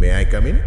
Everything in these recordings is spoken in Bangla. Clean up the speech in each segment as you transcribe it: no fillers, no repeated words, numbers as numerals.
May I come in?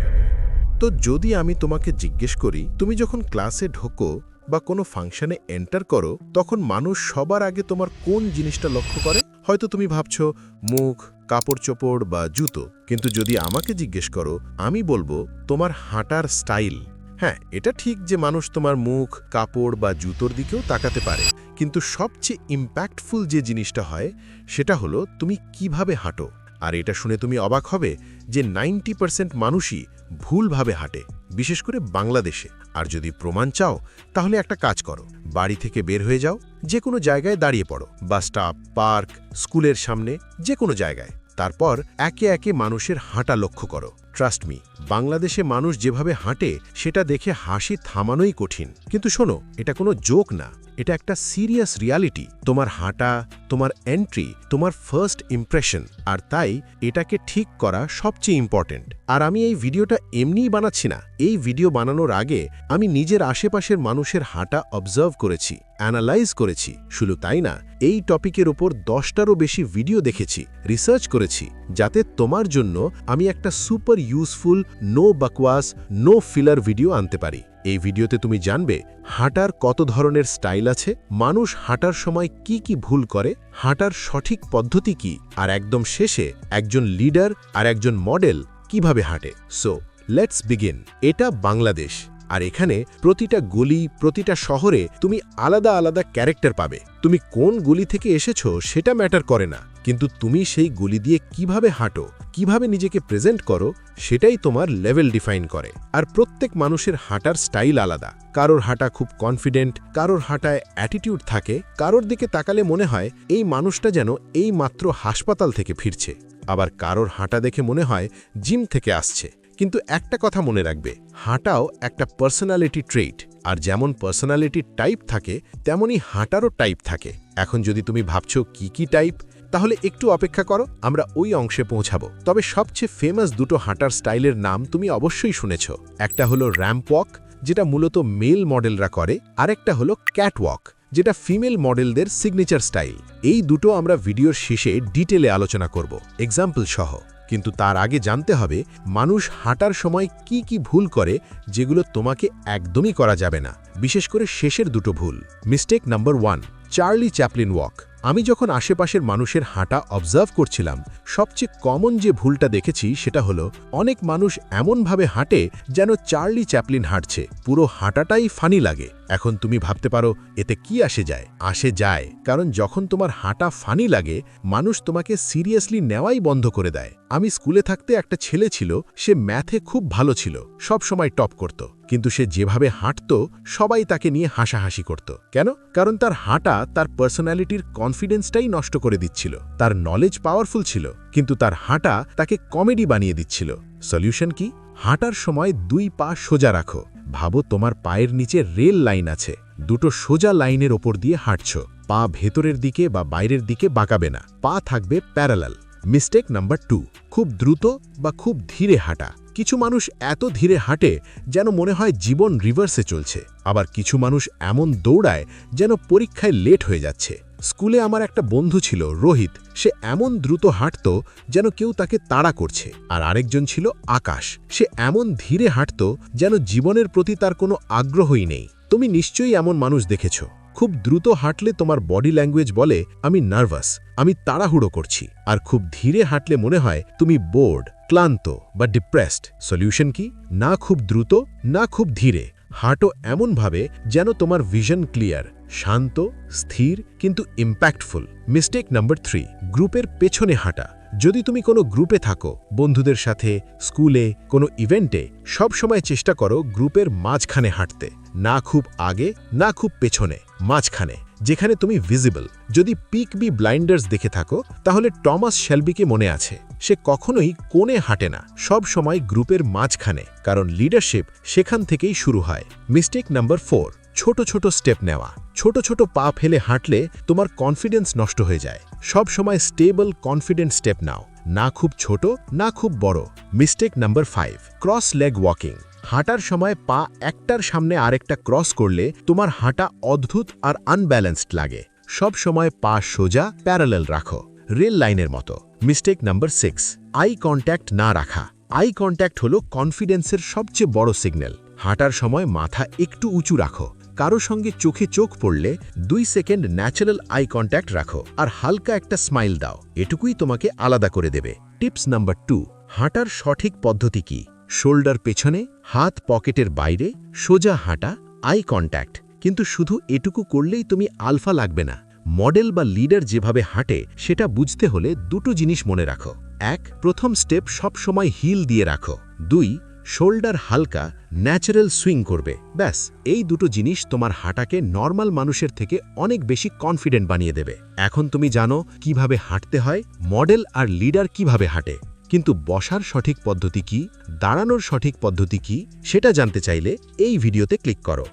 তো যদি আমি তোমাকে জিজ্ঞেস করি, তুমি যখন ক্লাসে ঢোকো বা কোনো ফাংশনে এন্টার করো, তখন মানুষ সবার আগে তোমার কোন জিনিসটা লক্ষ্য করে? হয়তো তুমি ভাবছো মুখ, কাপড় চোপড় বা জুতো, কিন্তু যদি আমাকে জিজ্ঞেস করো, আমি বলবো তোমার হাঁটার স্টাইল। হ্যাঁ, এটা ঠিক যে মানুষ তোমার মুখ, কাপড় বা জুতোর দিকেও তাকাতে পারে, কিন্তু সবচেয়ে ইম্প্যাক্টফুল যে জিনিসটা হয় সেটা হলো তুমি কিভাবে হাঁটো। আর এটা শুনে তুমি অবাক হবে যে 90% মানুষই ভুলভাবে হাঁটে, বিশেষ করে বাংলাদেশে। আর যদি প্রমাণ চাও, তাহলে একটা কাজ করো, বাড়ি থেকে বের হয়ে যাও, যে কোনো জায়গায় দাঁড়িয়ে পড়ো, বাস স্টপ, পার্ক, স্কুলের সামনে, যে কোনো জায়গায়। তারপর একে একে মানুষের হাঁটা লক্ষ্য করো। ট্রাস্ট মি, বাংলাদেশে মানুষ যেভাবে হাঁটে সেটা দেখে হাসি থামানোই কঠিন। কিন্তু শোনো, এটা কোনো জোক না, এটা একটা সিরিয়াস রিয়ালিটি। তোমার হাঁটা, তোমার এন্ট্রি, তোমার ফার্স্ট ইমপ্রেশন, আর তাই এটাকে ঠিক করা সবচেয়ে ইম্পর্টেন্ট। আর আমি এই ভিডিওটা এমনিই বানাচ্ছি না। এই ভিডিও বানানোর আগে আমি নিজের আশেপাশের মানুষের হাঁটা অবজার্ভ করেছি, অ্যানালাইজ করেছি। শুধু তাই না, এই টপিকের ওপর 10টারও বেশি ভিডিও দেখেছি, রিসার্চ করেছি, যাতে তোমার জন্য আমি একটা সুপার ইউজফুল, নো বকওয়াস, নো ফিলার ভিডিও আনতে পারি। এই ভিডিওতে তুমি জানবে হাঁটার কত ধরনের স্টাইল আছে, মানুষ হাঁটার সময় কি কি ভুল করে, হাঁটার সঠিক পদ্ধতি কি, আর একদম শেষে একজন লিডার আর একজন মডেল কিভাবে হাঁটে। So let's begin. এটা বাংলাদেশ, আর এখানে প্রতিটা গলি, প্রতিটা শহরে তুমি আলাদা আলাদা ক্যারেক্টার পাবে। তুমি কোন গলি থেকে এসেছো সেটা ম্যাটার করে না, কিন্তু তুমি সেই গলি দিয়ে কিভাবে হাঁটো, কিভাবে নিজেকে প্রেজেন্ট করো, সেটাই তোমার লেভেল ডিফাইন করে। আর প্রত্যেক মানুষের হাঁটার স্টাইল আলাদা। কারোর হাঁটা খুব কনফিডেন্ট, কারোর হাঁটায় অ্যাটিটিউড থাকে, কারোর দিকে তাকালে মনে হয় এই মানুষটা যেন এই মাত্র হাসপাতাল থেকে ফিরছে, আবার কারোর হাঁটা দেখে মনে হয় জিম থেকে আসছে। কিন্তু একটা কথা মনে রাখবে, হাঁটাও একটা পার্সোনালিটি ট্রেইট, আর যেমন পার্সোনালিটি টাইপ থাকে তেমনই হাঁটারও টাইপ থাকে। এখন যদি তুমি ভাবছো কি কি টাইপ, তাহলে একটু অপেক্ষা করো, আমরা ওই অংশে পৌঁছাবো। তবে সবচেয়ে ফেমাস দুটো হাঁটার স্টাইলের নাম তুমি অবশ্যই শুনেছ। একটা হলো র্যাম্প ওয়াক, যেটা মূলত মেল মডেলরা করে, আরেকটা হলো ক্যাট ওয়াক, যেটা ফিমেল মডেলদের সিগনেচার স্টাইল। এই দুটো আমরা ভিডিওর শেষে ডিটেলে আলোচনা করব, এক্সাম্পল সহ। কিন্তু তার আগে জানতে হবে মানুষ হাঁটার সময় কি কি ভুল করে, যেগুলো তোমাকে একদমই করা যাবে না, বিশেষ করে শেষের দুটো ভুল। Mistake number 1, Charlie Chaplin walk. আমি যখন আশেপাশের মানুষের হাঁটা অবজার্ভ করছিলাম, সবচেয়ে কমন যে ভুলটা দেখেছি সেটা হলো অনেক মানুষ এমনভাবে হাঁটে যেন চার্লি চ্যাপলিন হাঁটছে। পুরো হাঁটাটাই ফানি লাগে। এখন তুমি ভাবতে পারো এতে কি আসে যায়? আসে যায়, কারণ যখন তোমার হাঁটা ফানি লাগে, মানুষ তোমাকে সিরিয়াসলি নেওয়াই বন্ধ করে দেয়। আমি স্কুলে থাকতে একটা ছেলে ছিল, সে ম্যাথে খুব ভালো ছিল, সব সময় টপ করত, কিন্তু সে যেভাবে হাঁটত সবাই তাকে নিয়ে হাসাহাসি করত। কেন? কারণ তার হাঁটা তার পার্সোনালিটির কনফিডেন্সটাই নষ্ট করে দিচ্ছিল। তার নলেজ পাওয়ারফুল ছিল, কিন্তু তার হাঁটা তাকে কমেডি বানিয়ে দিচ্ছিল। সলিউশন কি? হাঁটার সময় 2 পা সোজা রাখো। ভাবো তোমার পায়ের নিচে রেল লাইন আছে, দুটো সোজা লাইনের ওপর দিয়ে হাঁটছ। পা ভেতরের দিকে বা বাইরের দিকে বাঁকাবে না, পা থাকবে প্যারালাল। মিস্টেক নাম্বার 2, খুব দ্রুত বা খুব ধীরে হাঁটা। কিছু মানুষ এত ধীরে হাঁটে যেন মনে হয় জীবন রিভার্সে চলছে, আবার কিছু মানুষ এমন দৌড়ায় যেন পরীক্ষায় লেট হয়ে যাচ্ছে। স্কুলে আমার একটা বন্ধু ছিল রোহিত, সে এমন দ্রুত হাঁটত যেন কেউ তাকে তাড়া করছে। আর আরেকজন ছিল আকাশ, সে এমন ধীরে হাঁটত যেন জীবনের প্রতি তার কোনো আগ্রহই নেই। তুমি নিশ্চয়ই এমন মানুষ দেখেছ। খুব দ্রুত হাঁটলে তোমার বডি ল্যাঙ্গুয়েজ বলে আমি নার্ভাস, আমি তাড়াহুড়ো করছি। আর খুব ধীরে হাঁটলে মনে হয় তুমি বোর্ড, ক্লান্ত বা ডিপ্রেসড। সলিউশন কি? না খুব দ্রুত, না খুব ধীরে। হাঁটো এমনভাবে যেন তোমার ভিশন ক্লিয়ার, শান্ত, স্থির, কিন্তু ইম্প্যাক্টফুল। মিস্টেক নাম্বার 3, গ্রুপের পেছনে হাঁটা। যদি তুমি কোনো গ্রুপে থাকো, বন্ধুদের সাথে, স্কুলে, কোনো ইভেন্টে, সব সময় চেষ্টা করো গ্রুপের মাঝখানে হাঁটতে। না খুব আগে, না খুব পেছনে, মাঝখানে, যেখানে তুমি ভিজিবল। যদি পিক বি ব্লাইন্ডার্স দেখে থাকো, তাহলে টমাস শেলবিকে মনে আছে। সে কখনোই কোণে হাঁটে না, সব সময় গ্রুপের মাঝখানে, কারণ লিডারশিপ সেখান থেকেই শুরু হয়। মিস্টেক নাম্বার 4, ছোট ছোট স্টেপ নেওয়া। ছোট ছোট পা ফেলে হাঁটলে তোমার কনফিডেন্স নষ্ট হয়ে যায়। সব সময় স্টেবল, কনফিডেন্ট স্টেপ নাও, না খুব ছোট, না খুব বড়। Mistake number 5, cross leg walking. হাঁটার সময় পা একটার সামনে আরেকটা ক্রস করলে তোমার হাঁটা অদ্ভুত আর আনব্যালেন্সড লাগে। সব সময় পা সোজা, প্যারালাল রাখো, রেল লাইনের মতো। মিস্টেক নাম্বার 6, আই কন্ট্যাক্ট না রাখা। আই কন্ট্যাক্ট হলো কনফিডেন্সের সবচেয়ে বড় সিগন্যাল। হাঁটার সময় মাথা একটু উঁচু রাখো, কারো সঙ্গে চোখে চোখ পড়লে 2 সেকেন্ড ন্যাচারাল আই কন্ট্যাক্ট রাখো আর হালকা একটা স্মাইল দাও। এটুকুই তোমাকে আলাদা করে দেবে। টিপস নাম্বার 2, হাঁটার সঠিক পদ্ধতি কি? শোল্ডার পেছনে, হাত পকেটের বাইরে, সোজা হাঁটা, আই কন্ট্যাক্ট। কিন্তু শুধু এটুকু করলেই তুমি আলফা লাগবে না। মডেল বা লিডার যেভাবে হাঁটে সেটা বুঝতে হলে দুটো জিনিস মনে রাখো। 1, প্রথম স্টেপ সবসময় হিল দিয়ে রাখো। 2, শোল্ডার হালকা, ন্যাচারাল সুইং করবে। ব্যাস, এই দুটো জিনিস তোমার হাঁটাকে নর্মাল মানুষের থেকে অনেক বেশি কনফিডেন্ট বানিয়ে দেবে। এখন তুমি জানো কিভাবে হাঁটতে হয়, মডেল আর লিডার কিভাবে হাঁটে। কিন্তু বসার সঠিক পদ্ধতি কি, দাঁড়ানোর সঠিক পদ্ধতি কি, সেটা জানতে চাইলে এই ভিডিওতে ক্লিক করো।